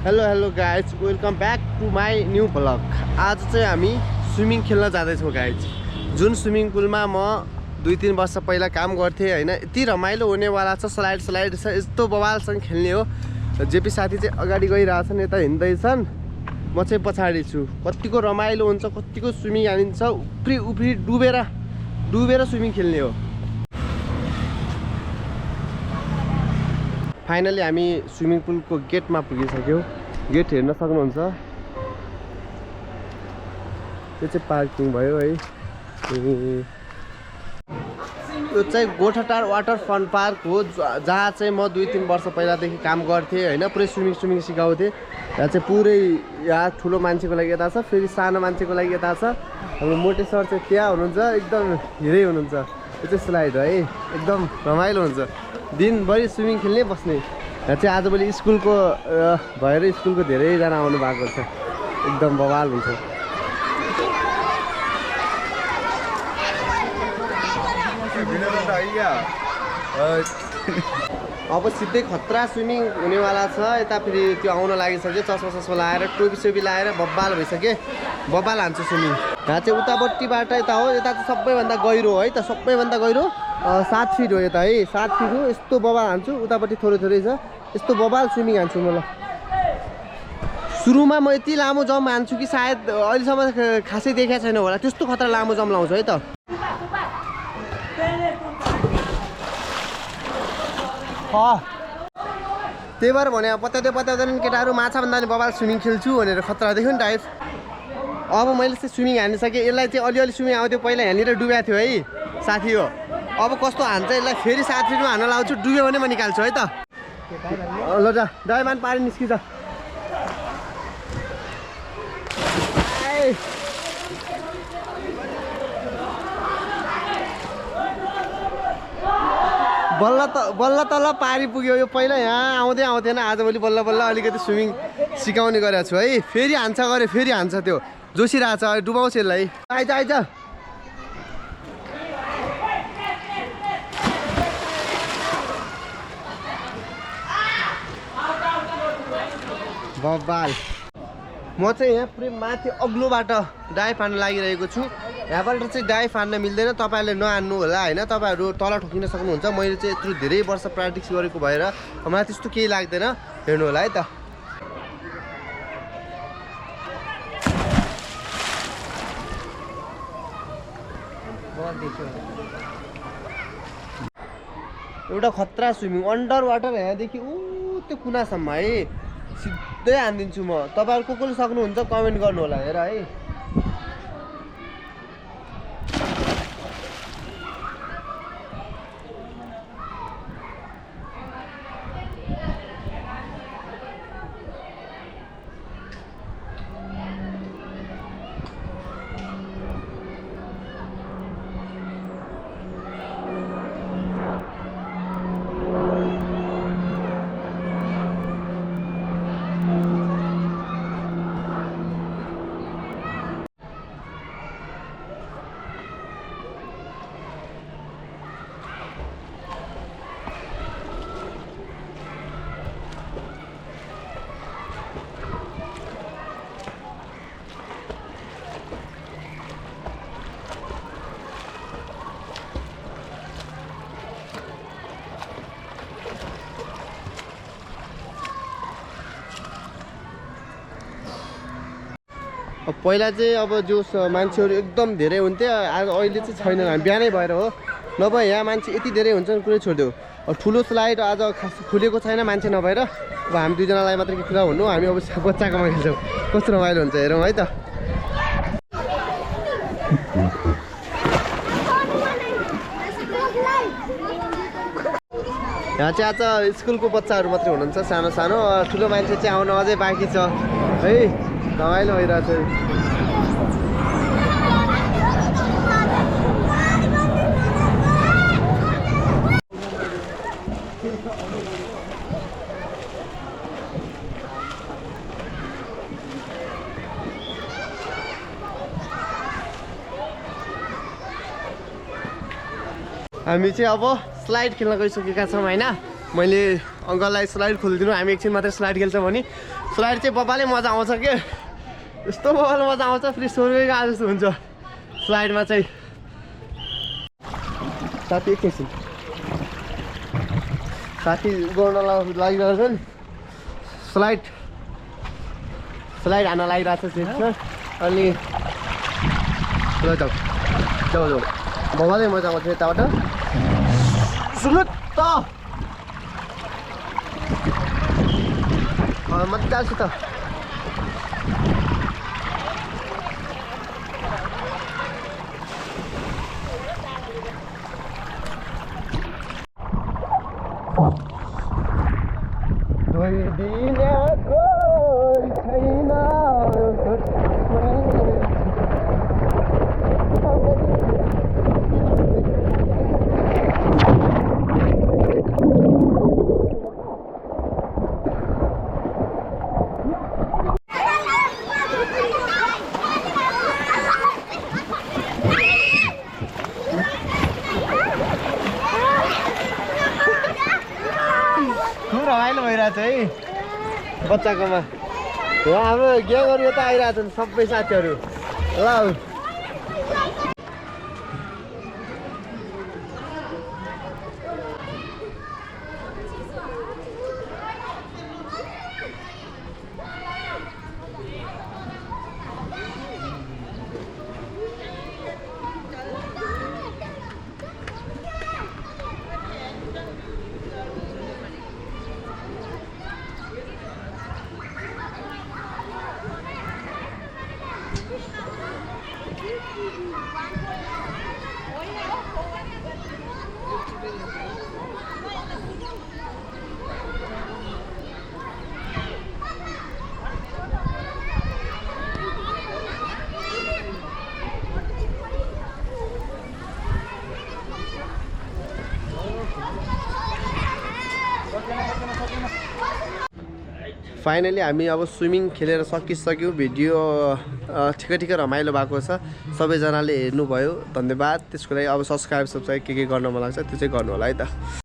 Hello guys, welcome back to my new vlog. आज चाहिँ हामी स्विमिङ खेल्न जाँदैछौँ गाइज। जुन स्विमिङ पुलमा म 2-3 वर्ष पहिला काम गर्थेँ होइन, यति रमाइलो हुनेवाला छ। स्लाइड छ, यस्तो बवालसँग खेल्ने हो। जेपी साथी चाहिँ अगाडि गइरहेछन्, यता हिँड्दैछन्, म चाहिँ पछाडि छु। कतिको रमाइलो हुन्छ, कतिको स्विमिङ हानिन्छ, उफ्री डुबेर स्विमिङ खेल्ने हो। फाइनली हामी स्विमिङ पुलको गेटमा पुगिसक्यौँ। गेट हेर्न सक्नुहुन्छ। यो चाहिँ पार्किङ भयो है। यो चाहिँ गोठाटार वाटर फन पार्क हो, जहाँ चाहिँ म 2-3 वर्ष पहिलादेखि काम गर्थेँ होइन। पुरै स्विमिङ सिकाउँथेँ। यहाँ चाहिँ पुरै यहाँ ठुलो मान्छेको लागि यता छ, फेरि सानो मान्छेको लागि यता छ। हाम्रो मोटे सर चाहिँ त्यहाँ हुनुहुन्छ, एकदम हिरै हुनुहुन्छ। यो चाहिँ स्लाइड है, एकदम रमाइलो हुन्छ। दिनभरि स्विमिङ खेल्ने बस्ने। यहाँ चाहिँ आजभोलि स्कुलको भएर स्कुलको धेरैजना आउनु भएको छ। एकदम बवाल हुन्छ। अब सिधै खतरा स्विमिङ हुनेवाला छ। यता फेरि त्यो आउन लागिसक्यो, चस्मा लाएर टोपी लाएर बब्बाल भइसक्यो। बब्बाल हान्छु स्विमिङ। यहाँ चाहिँ उतापट्टिबाट यता हो, यता चाहिँ सबैभन्दा गहिरो है त, सबैभन्दा गहिरो 7 फिट हो यता है। 7 फिट हो। यस्तो बबाल हान्छु, उतापट्टि थोरै छ, यस्तो बबाल स्विमिङ हान्छु म। ल सुरुमा म यति लामो जम्प हान्छु कि सायद अहिलेसम्म खासै देखेको छैन होला, त्यस्तो खतरा लामो जम्प लाउँछु है त। त्यही भएर भने पत्याउँदैन केटाहरू, माछा भन्दा पनि बबाल स्विमिङ खेल्छु भनेर खतरा देख्यो नि टाइप। अब मैले चाहिँ स्विमिङ हानिसकेँ। यसलाई चाहिँ अलिअलि स्विमिङ आउँथ्यो पहिला, यहाँनिर डुबेको थियो है साथी हो। अब कस्तो हान्छ यसलाई, फेरि 7 फिटमा हान्न लाउँछु, डुब्यो भने म निकाल्छु है त। ल जा, दाइमान पारी निस्किन्छ। बल्ल तल पारी पुग्यो। यो पहिला यहाँ आउँथेन, आजभोलि बल्ल अलिकति स्विमिङ सिकाउने गरेको छु है। फेरि हान्छ गरे, फेरि हान्छ, त्यो जोसिरहेछ, डुबाउँछ यसलाई। आइज बब्बाल। म चाहिँ यहाँ पुरै माथि अग्लोबाट डाइभ हान्न लागिरहेको छु। यहाँबाट चाहिँ डाइभ हान्न मिल्दैन, तपाईँहरूले नहान्नु होला होइन। तपाईँहरू तल ठोकिन सक्नुहुन्छ। मैले चाहिँ यत्रो धेरै वर्ष प्र्याक्टिस गरेको भएर मलाई त्यस्तो केही लाग्दैन, हेर्नु होला है त। एउटा खतरा स्विमिङ अन्डर वाटर, यहाँदेखि त्यो कुनासम्म है, सिधै हानिदिन्छु म। तपाईँहरू कसले सक्नुहुन्छ कमेन्ट गर्नु होला हेर है। अब पहिला चाहिँ अब जो मान्छेहरू एकदम धेरै हुन्थ्यो, अहिले चाहिँ छैनन्। हामी बिहानै भएर हो, नभए यहाँ मान्छे यति धेरै हुन्छन् कुरै छोडिदियो। अब ठुलो स्लाइड आज खास खुलेको छैन मान्छे नभएर। अब हामी दुईजनालाई मात्रै के कुरा भन्नु, हामी अब बच्चाकोमा खेल्छौँ। कस्तो रमाइलो हुन्छ हेरौँ है त। यहाँ चाहिँ आज स्कुलको बच्चाहरू मात्रै हुनुहुन्छ, सानो। ठुलो मान्छे चाहिँ आउन अझै बाँकी छ है। रमाइलो भइरहेछ। हामी चाहिँ अब स्लाइड खेल्न गइसकेका छौँ होइन। मैले अङ्कललाई स्लाइड खोलिदिनु, हामी एकछिन मात्रै स्लाइड खेल्छौँ भने स्लाइड चाहिँ बबाले मजा आउँछ के यस्तो बबाले मजा आउँछ फेरि स्वर्गैको आज जस्तो हुन्छ स्लाइडमा चाहिँ साथी एकैछिन साथी गर्न लागिरहेको छ नि स्लाइड हान्न लागिरहेको छ अनि ल जाऊ जाऊ जाऊ बबाले मजा आउँछ यताबाट सुलुत्त मजासित रमाइलो भइरहेछ है बच्चाकोमा हाम्रो ग्याङहरू यता आइरहेछन् सबै साथीहरू ल फाइनली हामी अब स्विमिङ खेलेर सकिसक्यौँ भिडियो ठिकै रमाइलो भएको छ सबैजनाले हेर्नुभयो धन्यवाद त्यसको लागि अब सब्सक्राइब के गर्न मन लाग्छ त्यो चाहिँ गर्नु होला है त।